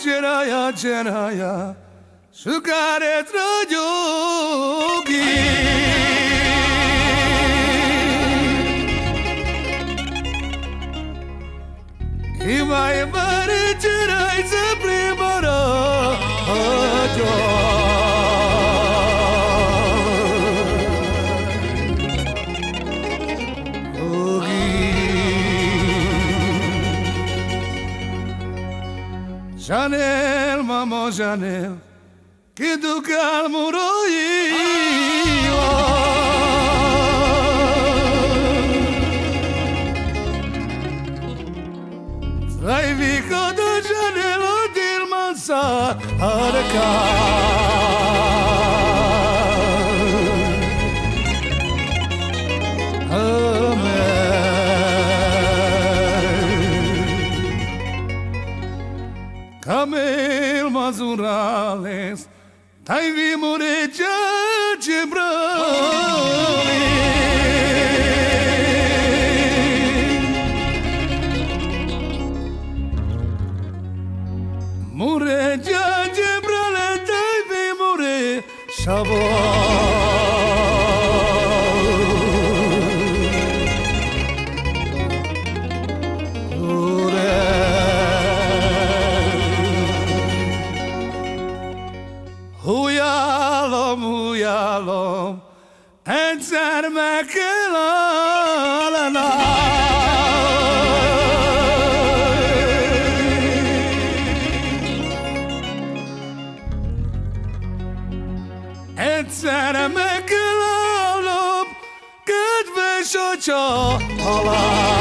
Cseraya, cseraya, sukáret ragyógi. Imai bari cserai zepri bara hajo. Chanel, mama Chanel, que do calmo roiva. Sai fica da Chanel del mansa arca. Camel Mazurales, Taivi Mureja Jebrali. Mureja Jebrali, Taivi Mure Shabbat. Huyalom, egyszer meg kell állana. Egyszer meg kell állnom, kedves atya alá.